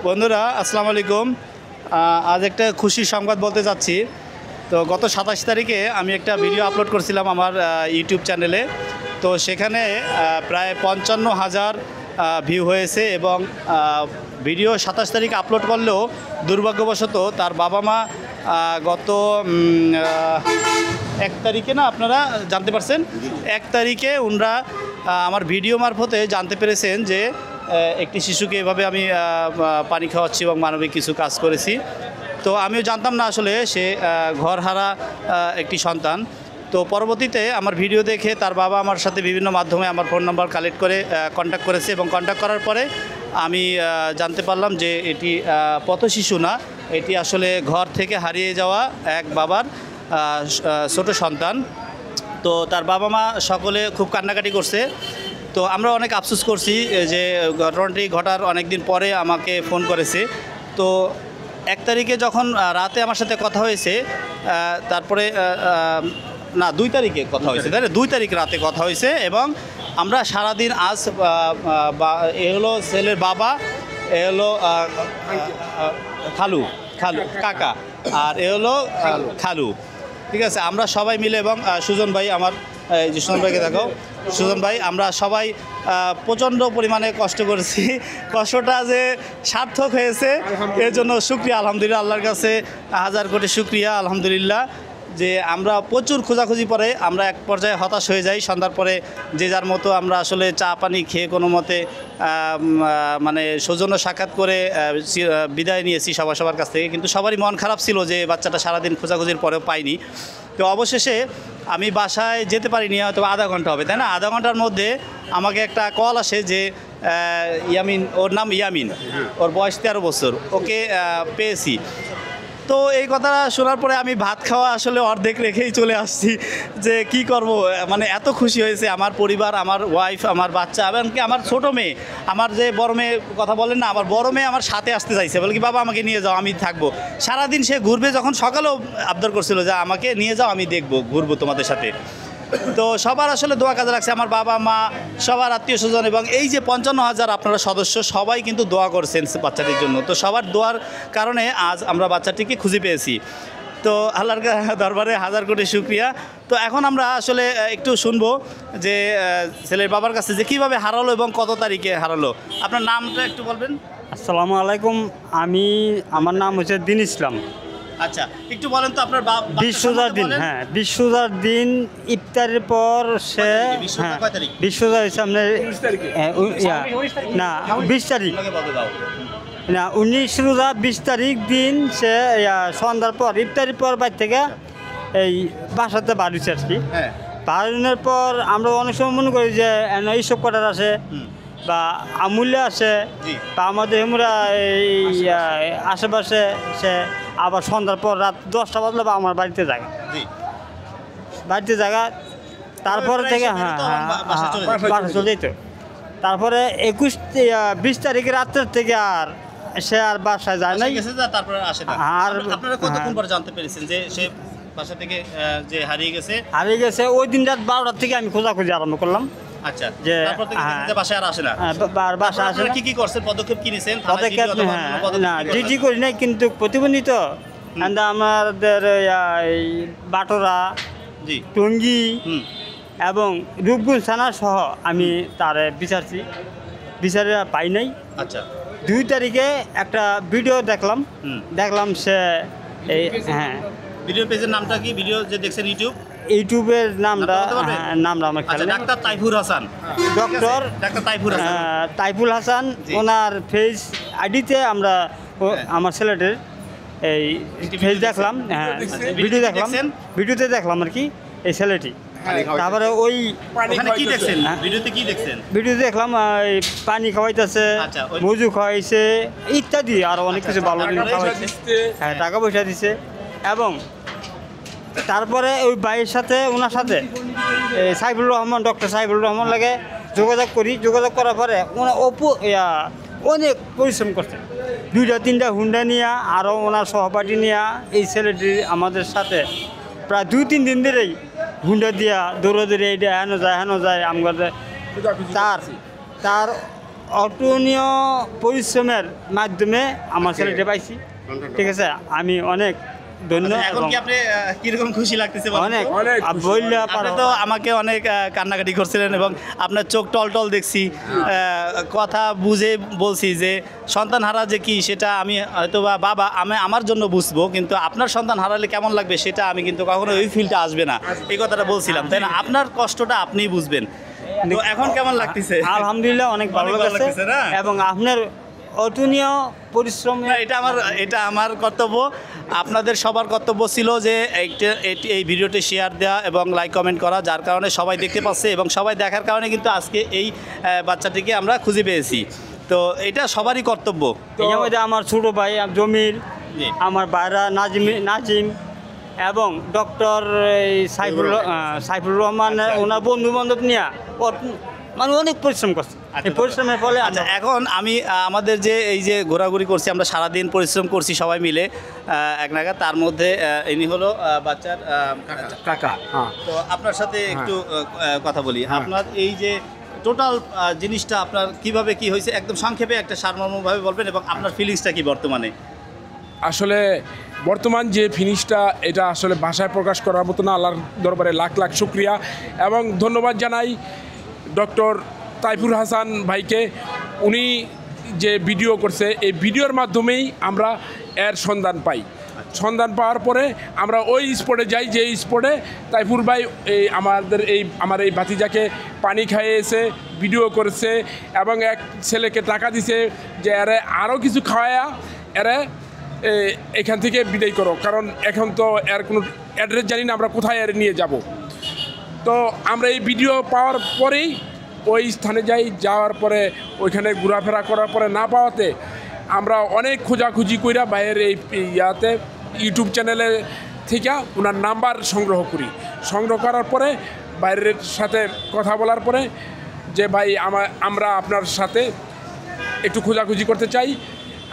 বন্ধুরা আসসালামু আলাইকুম। আজ একটা খুশির সংবাদ বলতে যাচ্ছি। তো গত 27 তারিখে আমি একটা ভিডিও আপলোড করছিলাম আমার ইউটিউব চ্যানেলে। তো সেখানে প্রায় 55,000 ভিউ হয়েছে এবং ভিডিও 27 তারিখ আপলোড করলেও দুর্ভাগ্যবশত তার বাবা মা গত 1 তারিখে না আপনারা জানতে পারছেন 1 তারিখে ওনারা আমার ভিডিও মারফতে জানতে পেরেছেন যে একটি শিশুকে এভাবে আমি পানি খাওয়াচ্ছি এবং মানবিক কিছু কাজ করেছি। তো আমিও জানতাম না আসলে সে ঘরহারা একটি সন্তান। তো পরবর্তীতে আমার ভিডিও দেখে তার বাবা আমার সাথে বিভিন্ন মাধ্যমে আমার ফোন নাম্বার কালেক্ট করে কন্ট্যাক্ট করেছে এবং কন্ট্যাক্ট করার পরে আমি জানতে পারলাম যে এটি পথশিশু না, এটি আসলে ঘর থেকে হারিয়ে যাওয়া এক বাবার ছোট সন্তান। তো তার বাবা মা সকলে খুব কান্নাকাটি করছে। তো আমরা অনেক আফসোস করছি যে ঘটনাটি ঘটার অনেক দিন পরে আমাকে ফোন করেছে। তো 1 তারিখে যখন রাতে আমার সাথে কথা হয়েছে, তারপরে না 2 তারিখে কথা হয়েছে, তাই না? 2 তারিখ রাতে কথা হয়েছে এবং আমরা সারাদিন আজ এ হলো ছেলের বাবা, এ হলো খালু খালু কাকা, আর এ হলো খালু, ঠিক আছে? আমরা সবাই মিলে এবং সুজন ভাই, আমার যে সুজন ভাইকে দেখো, সুজন ভাই, আমরা সবাই প্রচণ্ড পরিমাণে কষ্ট করেছি। কষ্টটা যে সার্থক হয়েছে এর জন্য শুকরিয়া আলহামদুলিল্লাহ, আল্লাহর কাছে 1000 কোটি শুকরিয়া আলহামদুলিল্লাহ। যে আমরা প্রচুর খোঁজাখুঁজি পরে আমরা এক পর্যায়ে হতাশ হয়ে যাই। সন্ধ্যার পরে যে যার মতো আমরা আসলে চা পানি খেয়ে কোনো মতে মানে সৌজন্য সাক্ষাৎ করে বিদায় নিয়েছি সবার কাছ থেকে। কিন্তু সবারই মন খারাপ ছিল যে বাচ্চাটা সারাদিন খোঁজাখুঁজির পরেও পাইনি। তো অবশেষে আমি বাসায় যেতে পারিনি, হয়তো আধা ঘন্টা হবে, তাই না? আধা ঘন্টার মধ্যে আমাকে একটা কল আসে যে ইয়ামিন, ওর নাম ইয়ামিন, ওর বয়স 13 বছর, ওকে পেয়েছি। তো এই কথা শোনার পরে আমি ভাত খাওয়া আসলে অর্ধেক রেখেই চলে আসছি যে কি করব। মানে এত খুশি হয়েছে আমার পরিবার, আমার ওয়াইফ, আমার বাচ্চা, এমনকি আমার ছোটো মেয়ে, আমার যে বড় মেয়ে কথা বলেন না, আমার বড় মেয়ে আমার সাথে আসতে চাইছে, বলে কি বাবা আমাকে নিয়ে যাও, আমি থাকবো সারাদিন। সে ঘুরবে, যখন সকালেও আবদার করছিল যে আমাকে নিয়ে যাও, আমি দেখবো, ঘুরবো তোমাদের সাথে। তো সবার আসলে দোয়া কাজে লাগছে, আমার বাবা মা, সবার আত্মীয় স্বজন, এবং এই যে 55,000 আপনারা সদস্য সবাই কিন্তু দোয়া করছেন বাচ্চাটির জন্য। তো সবার দোয়ার কারণে আজ আমরা বাচ্চাটিকে খুঁজে পেয়েছি। তো আল্লাহর দরবারে 1000 কোটি শুকরিয়া। তো এখন আমরা আসলে একটু শুনবো যে ছেলের বাবার কাছে যে কীভাবে হারালো এবং কত তারিখে হারালো। আপনার নামটা একটু বলবেন? আসসালামু আলাইকুম, আমার নাম হচ্ছে দিন ইসলাম। আচ্ছা, একটু বলেন তো আপনার বিশ্বজার দিন। হ্যাঁ, বিশ্বজার দিন ইফতারের পর সে, হ্যাঁ বিশ্বজার হচ্ছে আপনার না 20 তারিখ না 19 রোজা 20 তারিখ দিন সে সন্ধ্যার পর ইফতারের পর বাইর থেকে এই বাসাতে বাড়িছে আর কি। বাড়ানোর পর আমরা অনেক সময় মনে করি যে এইসব কটার আছে বা আমূল্য আছে বা আমাদের আমরা এই আশেপাশে সে আবার সন্ধ্যার পর রাত 10টা বাজলে বা আমার বাড়িতে জায়গা তারপরে থেকে বাসা চলে যেত। তারপরে 20 তারিখে রাত্রের থেকে আর সে আর বাসায় যায় নাই। আর আপনারা কতক্ষণ পর জানতে পেরেছেন যে সে বাসা থেকে যে হারিয়ে গেছে? ওই দিন রাত 12টার থেকে আমি খোঁজাখুঁজি আরম্ভ করলাম। আচ্ছা, যে তারপর থেকে বাসায় আর আসে না? বাসা আসে না। কি করছেন, পদক্ষেপ কি নিছেন? পদক্ষেপ না জিডি করি নাই, কিন্তু প্রতিবন্ধী তো আমাদের বাটোরা, টঙ্গী এবং রূপগঞ্জ থানা সহ আমি তারে বিচারে পাই নাই। আচ্ছা, 2 তারিখে একটা ভিডিও দেখলাম সে এই ভিডিও পেজের নামটা কি? ভিডিও যে দেখছেন ইউটিউবের নামটা আমার খেয়াল নেই। ডাক্তার তাইফুর হাসান, ডাক্তার তাইফুল হাসান, ওনার ফেস আইডিতে আমরা আমার ছেলেটির এই ফেস দেখলাম, ভিডিওতে দেখলাম আর কি এই ছেলেটি। তারপরে ওই ভিডিও দেখলাম পানি খাওয়াইতেছে, মজু খাওয়াইছে ইত্যাদি আরো অনেক কিছু ভালো খাওয়াইছে, টাকা পয়সা দিছে। এবং তারপরে ওই ভাইয়ের সাথে, ওনার সাথে সাইফুল রহমান, ডক্টর সাইফুল রহমান লাগে যোগাযোগ করার পরে ওনার অনেক পরিশ্রম করছে। 2-3টা হুন্ডা নিয়ে আরও ওনার সহপাঠী নিয়ে এই ছেলেটি আমাদের সাথে প্রায় 2-3 দিন ধরেই হুন্ডা দিয়া দৌড়ে এইটা হেন যায় আমাদের তার অতুলনীয় পরিশ্রমের মাধ্যমে আমার ছেলেটা পাইছি, ঠিক আছে। আমি অনেক ধন্য এখন এবং কি আপনি কিরকম খুশি লাগতেছে বলেন তো? অনেক অনেক বললে আপনি তো আমাকে অনেক কান্নাকাটি করছিলেন এবং আপনার চোখ টল দেখছি, কথা বুঝে বলছি যে সন্তান হারা যে কি সেটা আমি হয়তো বা বাবা আমি আমার জন্য বুঝবো, কিন্তু আপনার সন্তান হারালে কেমন লাগবে সেটা আমি কিন্তু কখনো ওই ফিলটা আসবে না, এই কথাটা বলছিলাম, তাই না? আপনার কষ্টটা আপনিই বুঝবেন। তো এখন কেমন লাগতেছে? আলহামদুলিল্লাহ অনেক ভালো অনেক ভালো লাগছে লাগতেছে না? এবং আপনার অতুলনীয় পরিশ্রম না, এটা আমার কর্তব্য। আপনাদের সবার কর্তব্য ছিল যে এই ভিডিওটি শেয়ার দেওয়া এবং লাইক কমেন্ট করা, যার কারণে সবাই দেখতে পাচ্ছে এবং সবাই দেখার কারণে কিন্তু আজকে এই বাচ্চাটিকে আমরা খুঁজে পেয়েছি। তো এটা সবারই কর্তব্য। এই মধ্যে আমার ছোট ভাই জমির, জি। আমার ভাইরা নাজিম এবং ডক্টর সাইফুর রহমান ওনার বন্ধু বান্ধব নিয়ে মানে অনেক পরিশ্রম করছে। এই পরিশ্রমের ফলে আচ্ছা, এখন আমি আমাদের যে এই যে ঘোরাঘুরি করছি, আমরা সারাদিন পরিশ্রম করছি সবাই মিলে এক নাগাদ, তার মধ্যে ইনি হলো বাচ্চার কাকা। হ্যাঁ, তো আপনার সাথে একটু কথা বলি। আপনার এই যে টোটাল জিনিসটা আপনার কিভাবে কি হয়েছে একদম সংক্ষেপে একটা সারমর্মভাবে বলবেন এবং আপনার ফিলিংসটা কি বর্তমানে? আসলে বর্তমান যে ফিনিশটা এটা আসলে ভাষায় প্রকাশ করার মতো না। আল্লাহর দরবারে লাখ লাখ শুক্রিয়া এবং ধন্যবাদ জানাই ডক্টর তাইফুর হাসান ভাইকে। উনি যে ভিডিও করছে এই ভিডিওর মাধ্যমেই আমরা এর সন্ধান পাই। সন্ধান পাওয়ার পরে আমরা ওই স্পটে যাই, যে স্পটে তাইফুর ভাই আমার এই ভাতিজাকে পানি খাইয়েছে, ভিডিও করেছে এবং এক ছেলেকে টাকা দিছে যে এরে আরও কিছু খাওয়ায়া এরে এখান থেকে বিদায় করো, কারণ এখন তো এর কোনো অ্যাড্রেস জানি না আমরা কোথায় এর নিয়ে যাব। তো আমরা এই ভিডিও পাওয়ার পরেই ওই স্থানে যাওয়ার পরে ওইখানে ঘোরাফেরা করার পরে না পাওয়াতে আমরা অনেক খোঁজাখুঁজি কইরা বাইরের এই ইউটিউব চ্যানেলে থেকে ওনার নাম্বার সংগ্রহ করার পরে বাইরের সাথে কথা বলার পরে যে ভাই আমরা আপনার সাথে একটু খোঁজাখুঁজি করতে চাই,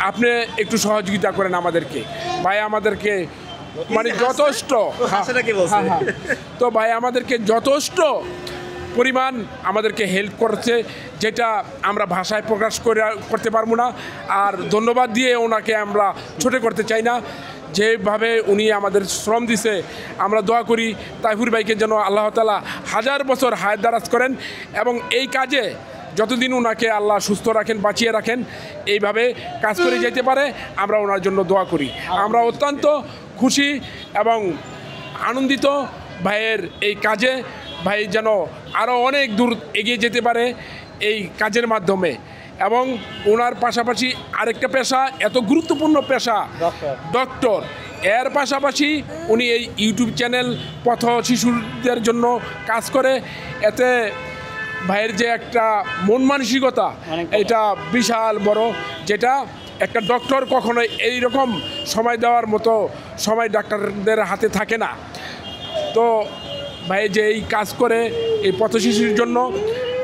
আপনি একটু সহযোগিতা করেন আমাদেরকে। ভাই আমাদেরকে মানে যথেষ্ট তো ভাই আমাদেরকে যথেষ্ট পরিমাণ আমাদেরকে হেল্প করছে, যেটা আমরা ভাষায় প্রকাশ করতে পারবো না। আর ধন্যবাদ দিয়ে ওনাকে আমরা ছোট করতে চাই না, যেভাবে উনি আমাদের শ্রম দিছে। আমরা দোয়া করি তাইফুর ভাইকে যেন আল্লাহ তাআলা 1000 বছর হায়াত দারাজ করেন এবং এই কাজে যতদিন ওনাকে আল্লাহ সুস্থ রাখেন, বাঁচিয়ে রাখেন, এইভাবে কাজ করে যেতে পারে আমরা ওনার জন্য দোয়া করি। আমরা অত্যন্ত খুশি এবং আনন্দিত ভাইয়ের এই কাজে। ভাই যেন আরও অনেক দূর এগিয়ে যেতে পারে এই কাজের মাধ্যমে। এবং ওনার পাশাপাশি আরেকটা পেশা, এত গুরুত্বপূর্ণ পেশা ডক্টর, এর পাশাপাশি উনি এই ইউটিউব চ্যানেল পথ শিশুদের জন্য কাজ করে। এতে ভাইয়ের যে একটা মন মানসিকতা এটা বিশাল বড়, যেটা একটা ডক্টর কখনোই এইরকম সময় দেওয়ার মতো সময় ডাক্তারদের হাতে থাকে না। তো ভাই যে এই কাজ করে এই পথ শিশুর জন্য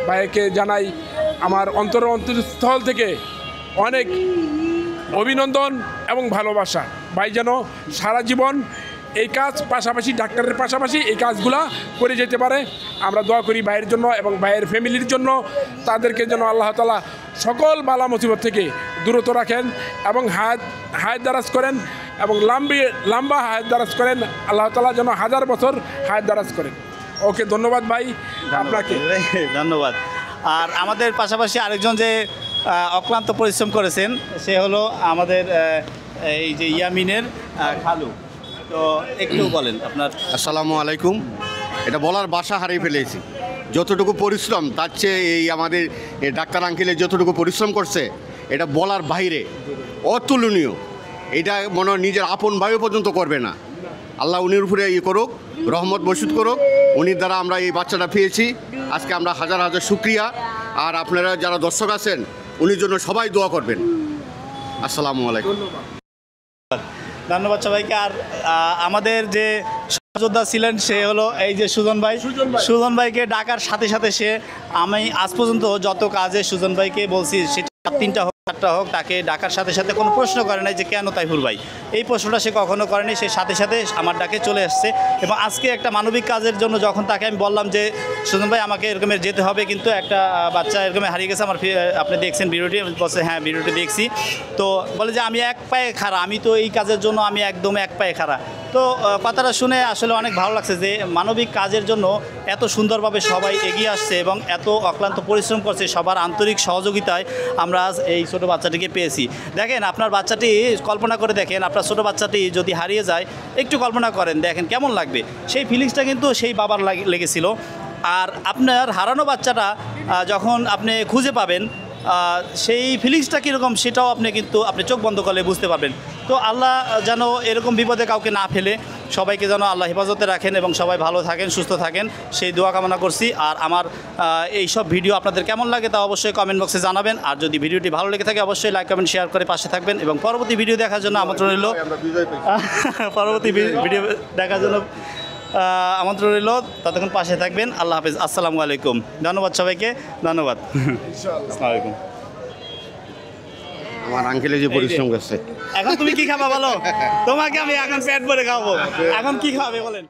ভাইকে জানাই আমার অন্তরস্থল থেকে অনেক অভিনন্দন এবং ভালোবাসা। ভাই যেন সারা জীবন এই কাজ পাশাপাশি ডাক্তারের পাশাপাশি এই কাজগুলা করে যেতে পারে আমরা দোয়া করি ভাইয়ের জন্য এবং ভাইয়ের ফ্যামিলির জন্য। তাদেরকে যেন আল্লাহ তাআলা সকল বালা মুসিবত থেকে দূরত রাখেন এবং হায়াত দারাজ করেন এবং লম্বা হায়াত দারাজ করেন। আল্লাহ তাআলা যেন 1000 বছর হায়াত দারাজ করেন। ওকে, ধন্যবাদ ভাই আপনাকে। ধন্যবাদ। আর আমাদের পাশাপাশি আরেকজন যে অক্লান্ত পরিশ্রম করেছেন সে হলো আমাদের এই যে ইয়ামিনের খালু। তো একটু বলেন আপনার। আসসালামু আলাইকুম। এটা বলার ভাষা হারিয়ে ফেলেছি। যতটুকু পরিশ্রম তার চেয়ে এই আমাদের এই ডাক্তার আঙ্কেলে যতটুকু পরিশ্রম করছে এটা বলার বাইরে, অতুলনীয়। এটা মনে হয় নিজের আপন ভাই পর্যন্ত করবে না। আল্লাহ উনির উপরে করুক, রহমত বর্ষিত করুক। উনির দ্বারা আমরা এই বাচ্চাটা পেয়েছি। আজকে আমরা হাজার হাজার শুকরিয়া। আর আপনারা যারা দর্শক আছেন উনির জন্য সবাই দোয়া করবেন। আসসালামু আলাইকুম। ধন্যবাদ সবাইকে। আর আমাদের যে সহযোদ্ধা ছিলেন সে হলো এই যে সুজন ভাইকে ডাকার সাথে সাথে আমি আজ পর্যন্ত যত কাজে সুজন ভাইকে বলছি সেটা 3টা হোক 4টা হোক, তাকে ডাকার সাথে সাথে কোনো প্রশ্ন করে নাই যে কেন তাইফুর ভাই, এই প্রশ্নটা সে কখনো করেনি। সে সাথে সাথে আমার ডাকে চলে আসছে। এবং আজকে একটা মানবিক কাজের জন্য যখন তাকে আমি বললাম যে সুজন ভাই আমাকে এরকমের যেতে হবে, কিন্তু একটা বাচ্চা এরকম হারিয়ে গেছে আমার, আপনি দেখছেন ভিডিওটি? বলছে হ্যাঁ ভিডিওটি দেখছি। তো বলে যে আমি এক পায়ে খাড়া, আমি তো এই কাজের জন্য আমি একদম এক পায়ে খাড়া। তো কথাটা শুনে আসলে অনেক ভালো লাগছে যে মানবিক কাজের জন্য এত সুন্দরভাবে সবাই এগিয়ে আসছে এবং এত অক্লান্ত পরিশ্রম করছে। সবার আন্তরিক সহযোগিতায় আমরা আজ এই ছোটো বাচ্চাটিকে পেয়েছি। দেখেন আপনার বাচ্চাটি, কল্পনা করে দেখেন আপনার ছোটো বাচ্চাটি যদি হারিয়ে যায়, একটু কল্পনা করেন দেখেন কেমন লাগবে। সেই ফিলিংসটা কিন্তু সেই বাবার লেগেছিল। আর আপনার হারানো বাচ্চাটা যখন আপনি খুঁজে পাবেন, সেই ফিলিংসটা কীরকম সেটাও আপনি চোখ বন্ধ করলে বুঝতে পারবেন। তো আল্লাহ যেন এরকম বিপদে কাউকে না ফেলে, সবাইকে যেন আল্লাহ হেফাজতে রাখেন এবং সবাই ভালো থাকেন, সুস্থ থাকেন, সেই দোয়া কামনা করছি। আর আমার এই সব ভিডিও আপনাদের কেমন লাগে তা অবশ্যই কমেন্ট বক্সে জানাবেন। আর যদি ভিডিওটি ভালো লেগে থাকে অবশ্যই লাইক কমেন্ট শেয়ার করে পাশে থাকবেন এবং পরবর্তী ভিডিও দেখার জন্য আমন্ত্রণ রইল। পরবর্তী ভিডিও দেখার জন্য আমন্ত্রণ রইল। ততক্ষণ পাশে থাকবেন। আল্লাহ হাফেজ। আসসালামু আলাইকুম। ধন্যবাদ সবাইকে, ধন্যবাদ। আসসালামু আলাইকুম। আমার আঙ্কেলে যে পরিশ্রম করছে। এখন তুমি কি খাবা বলো? তোমাকে আমি এখন পেট ভরে খাবো। এখন কি খাবে বলেন?